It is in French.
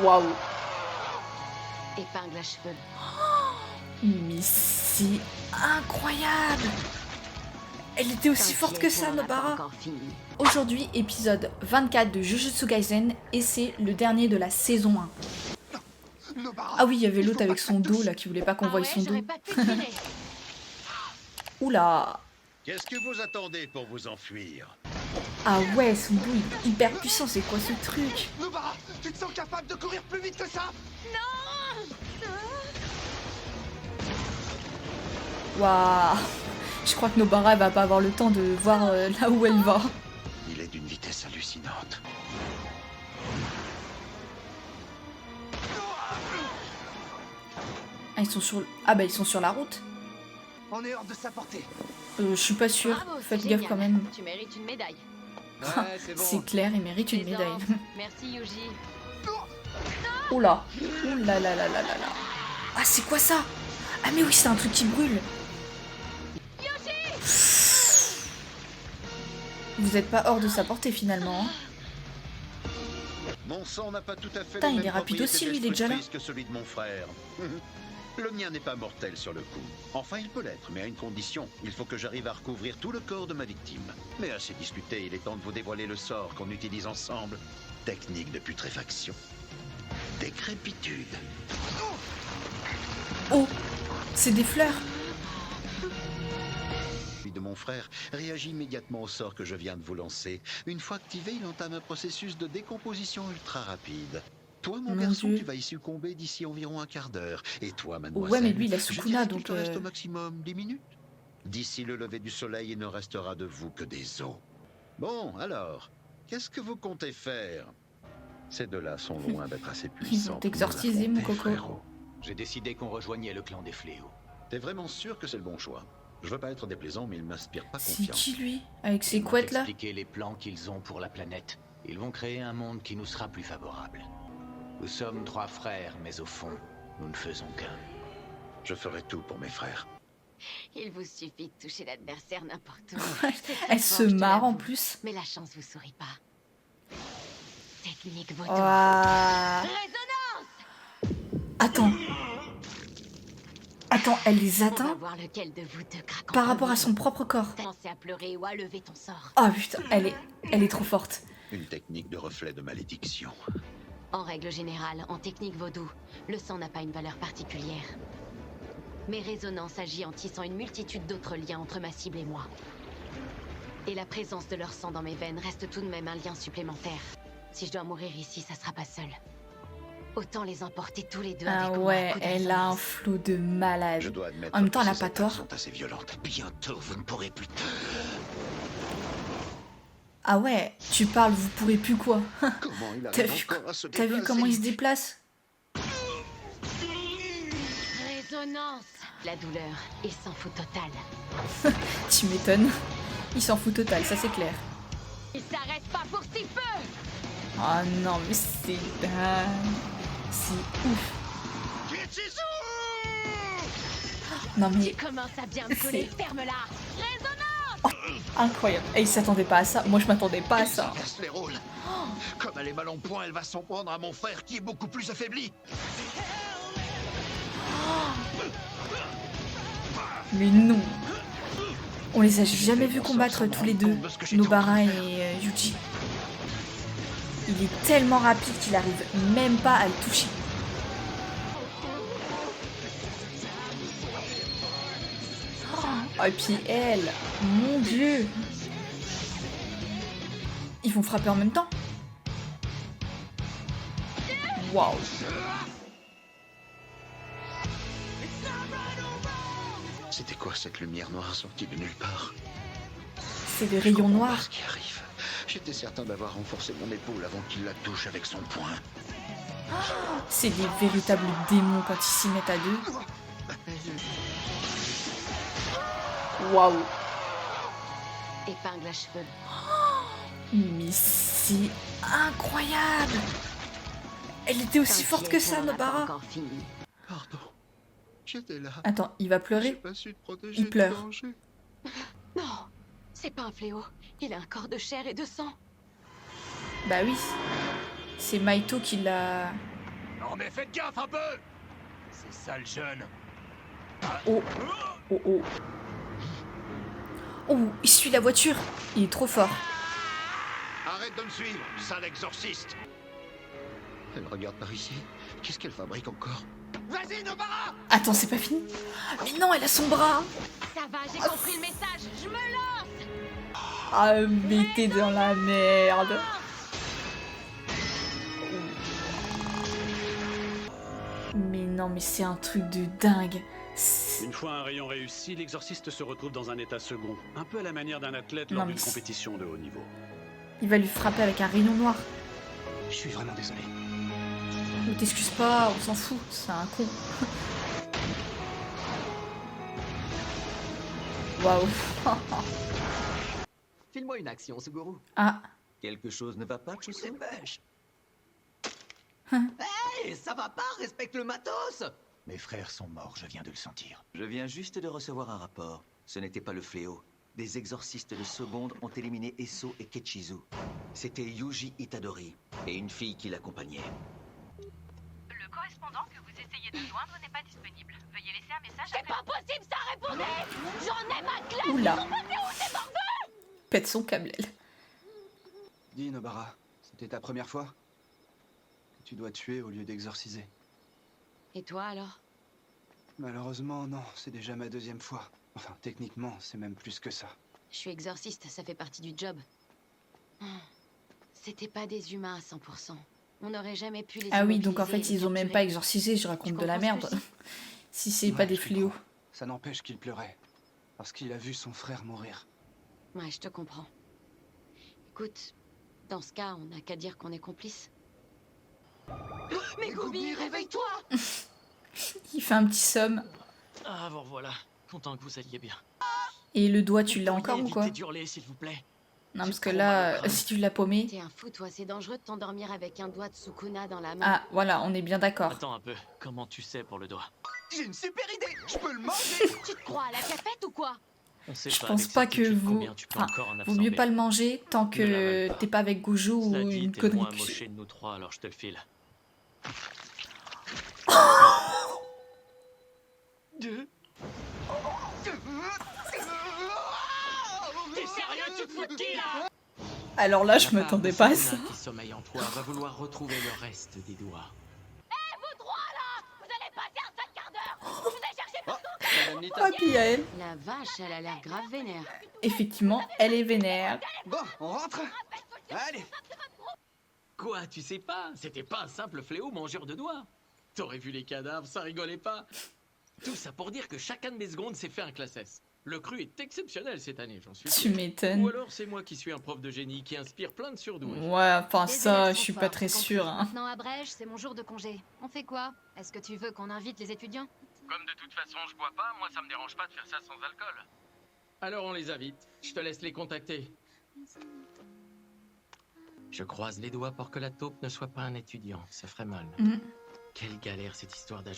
Waouh. Épingle à cheveux. Mais c'est incroyable. Elle était aussi forte que ça, Nobara. Aujourd'hui, épisode 24 de Jujutsu Kaisen, et c'est le dernier de la saison 1. Ah oui, il y avait l'autre avec son dos, là, qui voulait pas qu'on voie son dos. Oula. Qu'est-ce que vous attendez pour vous enfuir? Ah ouais, son dos il est hyper puissant, c'est quoi ce truc? Nobara, tu te sens capable de courir plus vite que ça? Waouh. Je crois que Nobara elle va pas avoir le temps de voir là où elle va. Il est d'une vitesse hallucinante. Ah, ils sont sur... Ah bah ils sont sur la route. On est hors de sa portée. Je suis pas sûre, faites gaffe quand même. Tu mérites une médaille. C'est clair, il mérite une médaille. Merci Yuji. Oula. Oula là là là là là. Ah c'est quoi ça? Ah mais oui, c'est un truc qui brûle. Vous êtes pas hors de sa portée finalement. Hein. Mon sang n'a pas tout à fait Putain, les il mêmes est rapide aussi, lui, il est déjà là. propriétés destructrices que celui de mon frère. Le mien n'est pas mortel sur le coup. Enfin, il peut l'être, mais à une condition. Il faut que j'arrive à recouvrir tout le corps de ma victime. Mais assez discuté, il est temps de vous dévoiler le sort qu'on utilise ensemble. Technique de putréfaction. Décrépitude. Oh, c'est des fleurs. Celui de mon frère réagit immédiatement au sort que je viens de vous lancer. Une fois activé, il entame un processus de décomposition ultra rapide. Toi, mon garçon, Dieu. tu vas y succomber d'ici environ un quart d'heure. Et toi, mademoiselle, Ouais, mais lui il a je Sukuna dirais qu'il donc. te reste au maximum 10 minutes. D'ici le lever du soleil, il ne restera de vous que des os. Bon, alors, qu'est-ce que vous comptez faire? Ces deux-là sont loin d'être assez puissants. pour t'exorciser, nous mon affronter, coco. frérot. J'ai décidé qu'on rejoignait le clan des fléaux. T'es vraiment sûr que c'est le bon choix? Je veux pas être déplaisant, mais il m'inspire pas C'est confiance. qui lui? Avec ses Ils m'ont couettes là? expliqué les plans qu'ils ont pour la planète. Ils vont créer un monde qui nous sera plus favorable. Nous sommes 3 frères, mais au fond, nous ne faisons qu'un. Je ferai tout pour mes frères. Il vous suffit de toucher l'adversaire n'importe où. C'est très Elle fort, se je te marre en l'avoue. plus. Mais la chance vous sourit pas. Technique vaudou. Ouah. Attends. Attends, elle les On va atteint voir lequel de vous deux craque en par rapport à premier. son propre corps. Commencez à pleurer ou à lever ton sort. Oh putain, elle est trop forte. Une technique de reflet de malédiction. En règle générale, en technique vaudou, le sang n'a pas une valeur particulière. Mais résonance agit en tissant une multitude d'autres liens entre ma cible et moi. Et la présence de leur sang dans mes veines reste tout de même un lien supplémentaire. Si je dois mourir ici, ça sera pas seul. Autant les emporter tous les deux Ah avec moi. ouais, coup de elle a un résonance. flot de malade. Je dois admettre En même temps, que elle a ces pas attaques tort. sont assez violentes. Bientôt, vous ne pourrez plus. Ah ouais, tu parles, vous pourrez plus quoi. Comment il T'as arrive vu, encore à se t'as vu déplacer? comment il se déplace? Résonance. La douleur est sans fou total. Tu m'étonnes. Il s'en fout total, ça c'est clair. Il s'arrête pas pour si peu. Oh non, mais c'est dingue. C'est ouf. Non mais Tu commences à bien me coller, ferme-la. Résonance. incroyable. Et il s'attendait pas à ça. Moi je m'attendais pas à ça. Casse les rôles. Comme elle est mal en point, elle va s'en prendre à mon frère qui est beaucoup plus affaibli. Mais non. On les a jamais vus combattre tous les deux, Nobara et Yuji. Il est tellement rapide qu'il arrive même pas à le toucher. Oh, et puis elle, mon dieu. Ils vont frapper en même temps. Waouh. C'était quoi cette lumière noire sortie de nulle part? C'est des rayons Comprends pas noirs. ce qui arrive. J'étais certain d'avoir renforcé mon épaule avant qu'il la touche avec son poing. C'est des véritables démons quand ils s'y mettent à deux. Waouh. Épingle à cheveux. Mais c'est incroyable. Elle était aussi forte que ça, Nobara. Encore fini. Pardon. J'étais là. Attends, il va J'ai pleurer. pas su te protéger Il pleure. du danger. Non, c'est pas un fléau. Il a un corps de chair et de sang. Bah oui. C'est Maito qui l'a Non mais faites gaffe un peu. C'est ça le jeune. Oh, oh, oh. Oh, il suit la voiture. Il est trop fort. Arrête de me suivre, sale exorciste. Elle regarde par ici. Qu'est-ce qu'elle fabrique encore? Vas-y, Nobara! Attends, c'est pas fini. Mais non, elle a son bras. Ça va, j'ai compris le message. Je me lance. Ah, mais t'es dans la merde. Mais non, mais c'est un truc de dingue. Une fois un rayon réussi, l'exorciste se retrouve dans un état second, un peu à la manière d'un athlète lors Non, mais d'une compétition de haut niveau. Il va lui frapper avec un rayon noir. Je suis vraiment désolé. Ne t'excuse pas, on s'en fout, c'est un con. Waouh. File-moi une action, Suguru. Ah, Quelque chose ne va pas, Chuso? Dépêche. Hein. Hey, ça va pas, respecte le matos. Mes frères sont morts, je viens de le sentir. Je viens juste de recevoir un rapport. Ce n'était pas le fléau. Des exorcistes de seconde ont éliminé Eso et Kechizu. C'était Yuji Itadori et une fille qui l'accompagnait. Le correspondant que vous essayez de joindre n'est pas disponible. Veuillez laisser un message C'est pas possible, ça répondait. J'en ai ma classe. oula. Pète son câble, elle. Dis, Nobara, c'était ta première fois? Que tu dois tuer au lieu d'exorciser. Et toi alors? Malheureusement, non, c'est déjà ma deuxième fois. Enfin, techniquement, c'est même plus que ça. Je suis exorciste, ça fait partie du job. C'était pas des humains à 100%. On n'aurait jamais pu les Ah oui, donc en immobiliser fait, et ils ont même capturer. pas exorcisé, je raconte Tu de la comprends ce merde. que je dis? Si c'est pas Ouais, des je fléaux. comprends. Ça n'empêche qu'il pleurait. Parce qu'il a vu son frère mourir. Ouais, je te comprends. Écoute, dans ce cas, on n'a qu'à dire qu'on est complices. Megumi, réveille-toi! Il fait un petit somme. Ah, vous revoilà. Content que vous alliez bien. Et le doigt, tu l'as encore ou quoi? Évitez d'hurler, s'il vous plaît. Non, parce J'ai que trop mal au là, crâne. si tu l'as paumé... T'es un fou, toi. C'est dangereux de t'endormir avec un doigt de Sukuna dans la main. Ah, voilà, on est bien d'accord. Attends un peu. Comment tu sais pour le doigt? J'ai une super idée! Je peux le manger! Tu te crois à la cafette ou quoi? On sait Je pas pense avec pas que certitude vous... combien tu peux Enfin, encore en vaut absorber. mieux pas le manger tant Ne que l'avale pas. t'es pas avec Gojo ou Cela dit, une t'es le moins connerie. amoché de nous trois, alors je te le file. Deux. T'es sérieux? Tu te fous de qui là? Alors là, je m'attendais pas à ça. qui sommeille en toi va vouloir retrouver le reste des doigts. Vous trois là! Vous allez passer un sale quart d'heure! Je vous ai cherché partout! Madame Nita. Ah, puis elle, La vache, elle a l'air grave vénère. effectivement, elle est vénère. Bon, on rentre? Allez! Quoi, tu sais pas? C'était pas un simple fléau mangeur de doigts. T'aurais vu les cadavres, ça rigolait pas. Tout ça pour dire que chacun de mes secondes s'est fait un classe S. Le cru est exceptionnel cette année, j'en suis Tu sûr. Ou m'étonnes. alors c'est moi qui suis un prof de génie qui inspire plein de surdoués. Ouais, enfin Les ça, élèves je sont suis pas forts, très j'ai compris. sûre. Hein. Maintenant à Brège, c'est mon jour de congé. On fait quoi? Est-ce que tu veux qu'on invite les étudiants? Comme de toute façon je bois pas, moi ça me dérange pas de faire ça sans alcool. Alors on les invite, je te laisse les contacter. Je croise les doigts pour que la taupe ne soit pas un étudiant, ça ferait mal. Mhm. Quelle galère cette histoire d'agent